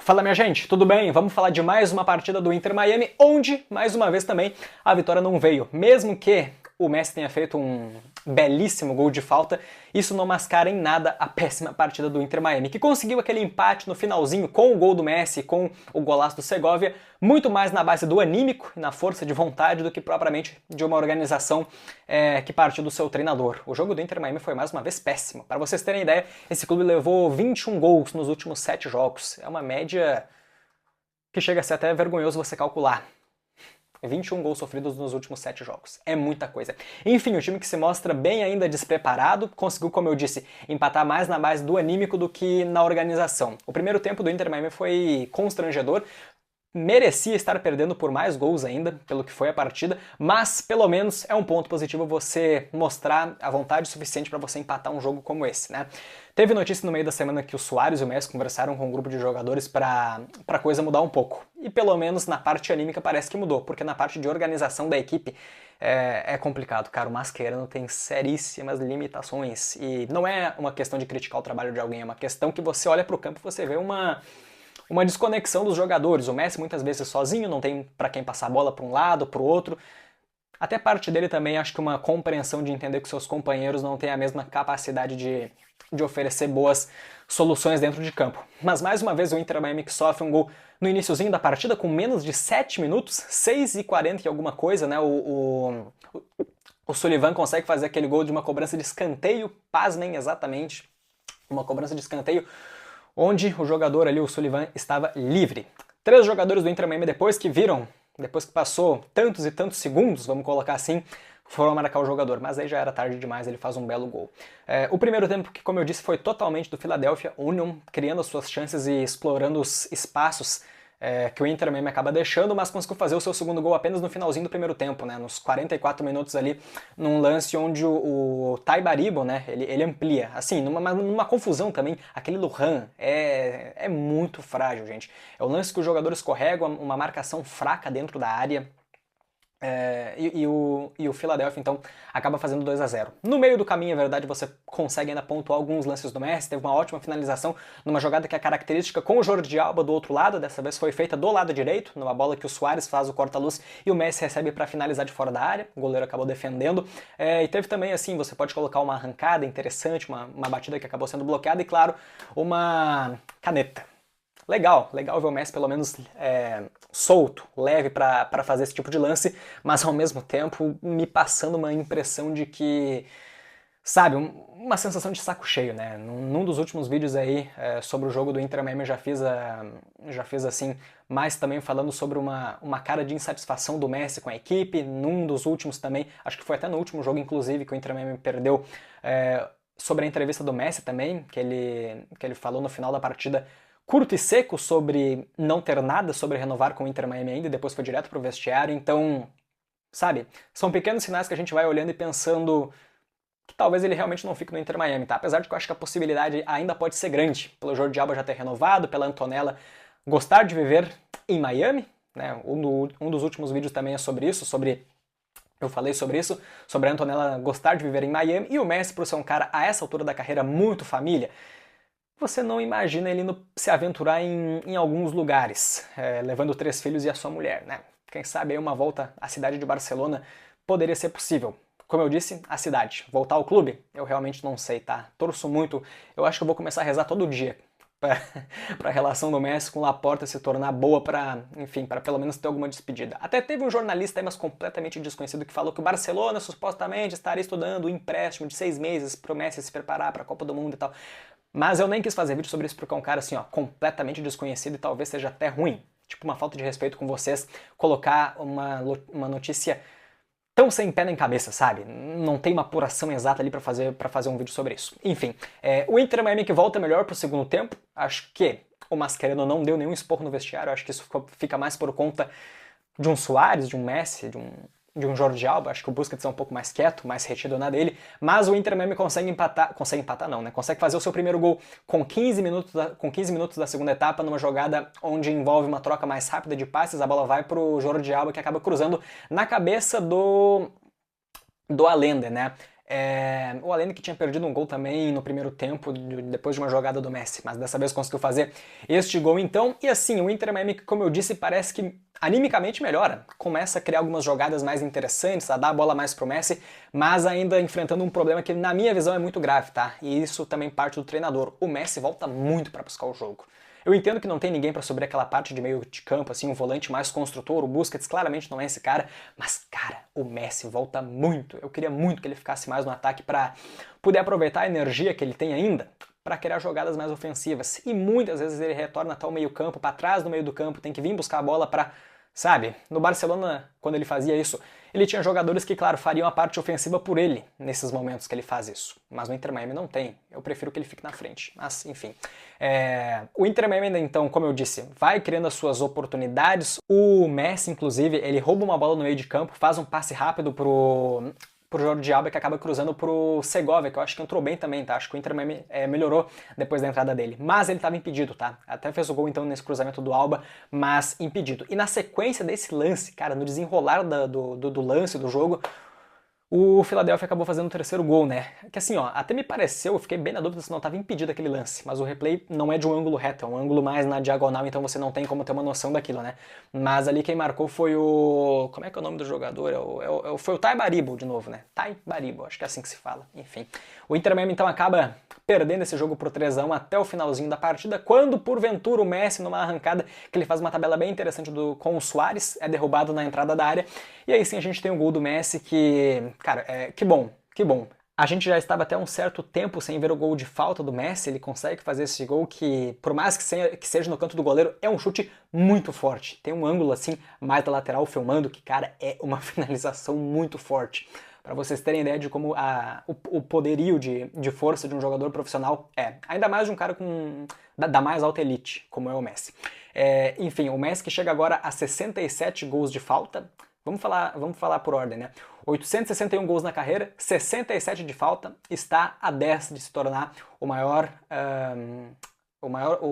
Fala minha gente, tudo bem? Vamos falar de mais uma partida do Inter Miami, onde, mais uma vez também, a vitória não veio. Mesmo que o Messi tenha feito um belíssimo gol de falta, isso não mascara em nada a péssima partida do Inter Miami, que conseguiu aquele empate no finalzinho com o gol do Messi, com o golaço do Segovia, muito mais na base do anímico e na força de vontade do que propriamente de uma organização que partiu do seu treinador. O jogo do Inter Miami foi mais uma vez péssimo. Para vocês terem ideia, esse clube levou 21 gols nos últimos 7 jogos. É uma média que chega a ser até vergonhoso você calcular. 21 gols sofridos nos últimos 7 jogos. É muita coisa. Enfim, o time que se mostra bem ainda despreparado, conseguiu, como eu disse, empatar mais na base do anímico do que na organização. O primeiro tempo do Inter Miami foi constrangedor, merecia estar perdendo por mais gols ainda, pelo que foi a partida, mas pelo menos é um ponto positivo você mostrar a vontade suficiente para você empatar um jogo como esse, né? Teve notícia no meio da semana que o Suárez e o Messi conversaram com um grupo de jogadores para a coisa mudar um pouco. E pelo menos na parte anímica parece que mudou, porque na parte de organização da equipe é complicado, cara. O Mascherano tem seríssimas limitações. E não é uma questão de criticar o trabalho de alguém, é uma questão que você olha para o campo e você vê uma desconexão dos jogadores. O Messi muitas vezes sozinho, não tem para quem passar a bola para um lado, para o outro. Até parte dele também, acho que uma compreensão de entender que seus companheiros não têm a mesma capacidade de oferecer boas soluções dentro de campo. Mas mais uma vez o Inter Miami que sofre um gol no iniciozinho da partida com menos de 7 minutos, 6:40 e alguma coisa, né? O Sullivan consegue fazer aquele gol de uma cobrança de escanteio, pasmem exatamente, uma cobrança de escanteio onde o jogador ali, o Sullivan, estava livre. 3 jogadores do Inter Miami depois que passou tantos e tantos segundos, vamos colocar assim, foram marcar o jogador, mas aí já era tarde demais, ele faz um belo gol. O primeiro tempo, que como eu disse, foi totalmente do Philadelphia Union, criando as suas chances e explorando os espaços que o Inter Miami acaba deixando, mas conseguiu fazer o seu segundo gol apenas no finalzinho do primeiro tempo, né, nos 44 minutos ali, num lance onde o Taibaribo, né, ele amplia, assim, numa confusão também, aquele Lujan é muito frágil, gente. É um lance que o jogador escorrega, uma marcação fraca dentro da área, e o Philadelphia, então, acaba fazendo 2-0. No meio do caminho, é verdade, você consegue ainda pontuar alguns lances do Messi, teve uma ótima finalização numa jogada que é característica com o Jordi Alba do outro lado, dessa vez foi feita do lado direito, numa bola que o Suárez faz o corta-luz e o Messi recebe para finalizar de fora da área, o goleiro acabou defendendo, e teve também, assim, você pode colocar uma arrancada interessante, uma batida que acabou sendo bloqueada e, claro, uma caneta. Legal ver o Messi pelo menos solto, leve para fazer esse tipo de lance, mas ao mesmo tempo me passando uma impressão de que, sabe, uma sensação de saco cheio, né? Num dos últimos vídeos aí sobre o jogo do Inter Miami eu já fiz assim, mais também falando sobre uma cara de insatisfação do Messi com a equipe. Num dos últimos também, acho que foi até no último jogo inclusive que o Inter Miami perdeu, sobre a entrevista do Messi também, que ele falou no final da partida, curto e seco, sobre não ter nada sobre renovar com o Inter Miami ainda, e depois foi direto pro vestiário. Então, sabe, são pequenos sinais que a gente vai olhando e pensando que talvez ele realmente não fique no Inter Miami, tá? Apesar de que eu acho que a possibilidade ainda pode ser grande, pelo Jordi Alba já ter renovado, pela Antonella gostar de viver em Miami, né? Um dos últimos vídeos também é sobre isso, eu falei sobre isso, sobre a Antonella gostar de viver em Miami, e o Messi, por ser um cara a essa altura da carreira muito família, você não imagina ele se aventurar em alguns lugares, levando 3 filhos e a sua mulher, né? Quem sabe aí uma volta à cidade de Barcelona poderia ser possível. Como eu disse, a cidade. Voltar ao clube? Eu realmente não sei, tá? Torço muito. Eu acho que eu vou começar a rezar todo dia para a relação do Messi com o Laporta se tornar boa enfim, para pelo menos ter alguma despedida. Até teve um jornalista aí, mas completamente desconhecido, que falou que o Barcelona supostamente estaria estudando um empréstimo de 6 meses pro Messi se preparar para a Copa do Mundo e tal. Mas eu nem quis fazer vídeo sobre isso porque é um cara assim, ó, completamente desconhecido e talvez seja até ruim. Tipo, uma falta de respeito com vocês colocar uma notícia tão sem pé nem cabeça, sabe? Não tem uma apuração exata ali pra fazer um vídeo sobre isso. Enfim, o Inter Miami que volta melhor pro segundo tempo. Acho que o Mascherano não deu nenhum esporro no vestiário. Acho que isso fica mais por conta de um Suárez, de um Messi, de um Jordi Alba. Acho que o Busquets é um pouco mais quieto, mais retido na dele, mas o Inter Miami consegue empatar não, né? Consegue fazer o seu primeiro gol com 15 minutos da segunda etapa, numa jogada onde envolve uma troca mais rápida de passes, a bola vai pro Jordi Alba, que acaba cruzando na cabeça do Allende, né? O Allende que tinha perdido um gol também no primeiro tempo, depois de uma jogada do Messi, mas dessa vez conseguiu fazer este gol então. E assim, o Inter Miami, como eu disse, parece que animicamente melhora. Começa a criar algumas jogadas mais interessantes, a dar a bola mais pro Messi, mas ainda enfrentando um problema que na minha visão é muito grave, tá? E isso também parte do treinador. O Messi volta muito para buscar o jogo. Eu entendo que não tem ninguém para subir aquela parte de meio de campo, assim, um volante mais construtor, o Busquets claramente não é esse cara, mas, cara, o Messi volta muito. Eu queria muito que ele ficasse mais no ataque para poder aproveitar a energia que ele tem ainda para criar jogadas mais ofensivas. E muitas vezes ele retorna até o meio campo, para trás do meio do campo, tem que vir buscar a bola para, sabe? No Barcelona, quando ele fazia isso, ele tinha jogadores que, claro, fariam a parte ofensiva por ele nesses momentos que ele faz isso. Mas no Inter Miami não tem. Eu prefiro que ele fique na frente. Mas, enfim. O Inter Miami ainda, então, como eu disse, vai criando as suas oportunidades. O Messi, inclusive, ele rouba uma bola no meio de campo, faz um passe rápido pro Jordi Alba, que acaba cruzando pro Segovia, que eu acho que entrou bem também, tá? Acho que o Inter Miami melhorou depois da entrada dele. Mas ele estava impedido, tá? Até fez o gol então nesse cruzamento do Alba, mas impedido. E na sequência desse lance, cara, no desenrolar do lance do jogo, o Philadelphia acabou fazendo o terceiro gol, né? Que assim, ó, até me pareceu, eu fiquei bem na dúvida se não estava impedido aquele lance, mas o replay não é de um ângulo reto, é um ângulo mais na diagonal, então você não tem como ter uma noção daquilo, né? Mas ali quem marcou foi o... Como é que é o nome do jogador? Foi o Tai Baribo, de novo, né? Tai Baribo, acho que é assim que se fala, enfim. O Inter Miami, então, acaba perdendo esse jogo por 3-1 até o finalzinho da partida, quando, porventura, o Messi, numa arrancada, que ele faz uma tabela bem interessante com o Suárez, é derrubado na entrada da área, e aí sim a gente tem o gol do Messi que, cara, que bom, que bom. A gente já estava até um certo tempo sem ver o gol de falta do Messi, ele consegue fazer esse gol que, por mais que seja no canto do goleiro, é um chute muito forte. Tem um ângulo assim, mais da lateral filmando, que, cara, é uma finalização muito forte. Para vocês terem ideia de como o poderio de força de um jogador profissional é. Ainda mais de um cara da mais alta elite, como é o Messi. Enfim, o Messi que chega agora a 67 gols de falta. Vamos falar por ordem, né? 861 gols na carreira, 67 de falta, está a 10 de se tornar o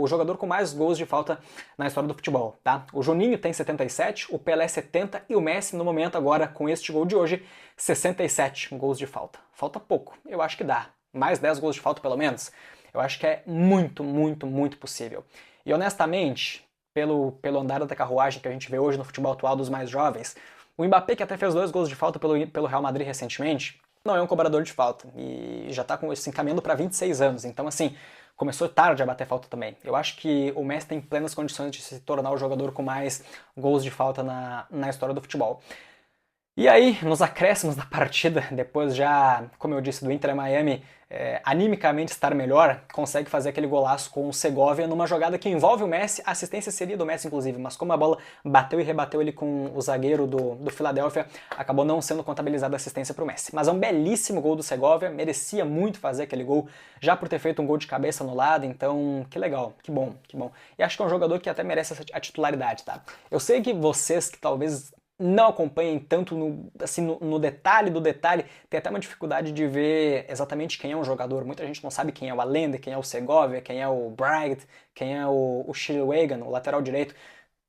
jogador com mais gols de falta na história do futebol, tá? O Juninho tem 77, o Pelé 70 e o Messi, no momento agora, com este gol de hoje, 67 gols de falta. Falta pouco, eu acho que dá. Mais 10 gols de falta pelo menos. Eu acho que é muito, muito, muito possível. E honestamente, pelo andar da carruagem que a gente vê hoje no futebol atual dos mais jovens, o Mbappé, que até fez 2 gols de falta pelo Real Madrid recentemente, não é um cobrador de falta e já está se encaminhando para 26 anos. Então, assim, começou tarde a bater falta também. Eu acho que o Messi tem plenas condições de se tornar o jogador com mais gols de falta na história do futebol. E aí, nos acréscimos da partida, depois já, como eu disse, do Inter Miami animicamente estar melhor, consegue fazer aquele golaço com o Segovia numa jogada que envolve o Messi, a assistência seria do Messi inclusive, mas como a bola bateu e rebateu ele com o zagueiro do Philadelphia, acabou não sendo contabilizada a assistência para o Messi. Mas é um belíssimo gol do Segovia, merecia muito fazer aquele gol, já por ter feito um gol de cabeça no lado, então que legal, que bom, que bom. E acho que é um jogador que até merece a titularidade, tá? Eu sei que vocês que talvez não acompanhem tanto no detalhe do detalhe, tem até uma dificuldade de ver exatamente quem é um jogador. Muita gente não sabe quem é o Allende, quem é o Segovia, quem é o Bright, quem é o Chilwell, o lateral direito.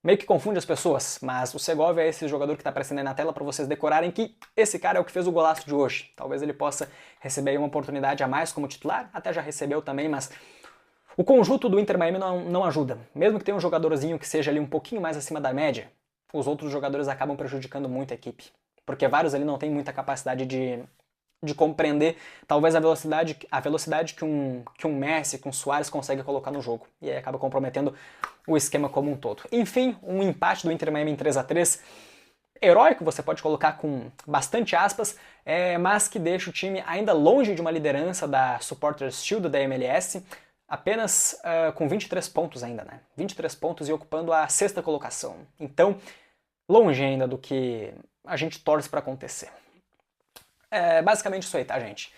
Meio que confunde as pessoas, mas o Segovia é esse jogador que está aparecendo aí na tela para vocês decorarem que esse cara é o que fez o golaço de hoje. Talvez ele possa receber aí uma oportunidade a mais como titular, até já recebeu também, mas o conjunto do Inter Miami não ajuda. Mesmo que tenha um jogadorzinho que seja ali um pouquinho mais acima da média, os outros jogadores acabam prejudicando muito a equipe. Porque vários ali não têm muita capacidade de compreender talvez a velocidade que um Messi, que um Suárez consegue colocar no jogo. E aí acaba comprometendo o esquema como um todo. Enfim, um empate do Inter Miami em 3-3. Heróico, você pode colocar com bastante aspas, mas que deixa o time ainda longe de uma liderança da Supporters Shield da MLS, apenas com 23 pontos ainda, né? 23 pontos e ocupando a 6ª colocação. Então, longe ainda do que a gente torce para acontecer. É basicamente isso aí, tá, gente?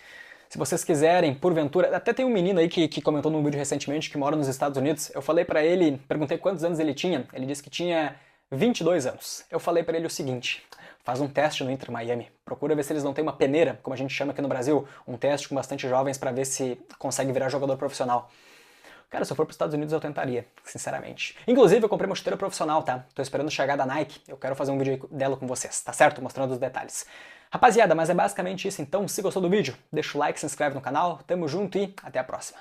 Se vocês quiserem, porventura... Até tem um menino aí que comentou num vídeo recentemente que mora nos Estados Unidos. Eu falei pra ele, perguntei quantos anos ele tinha. Ele disse que tinha 22 anos. Eu falei pra ele o seguinte: faz um teste no Inter Miami. Procura ver se eles não têm uma peneira, como a gente chama aqui no Brasil. Um teste com bastante jovens pra ver se consegue virar jogador profissional. Cara, se eu for para os Estados Unidos eu tentaria, sinceramente. Inclusive, eu comprei uma chuteira profissional, tá? Tô esperando chegar da Nike, eu quero fazer um vídeo dela com vocês, tá certo? Mostrando os detalhes. Rapaziada, mas é basicamente isso então. Se gostou do vídeo, deixa o like, se inscreve no canal, tamo junto e até a próxima.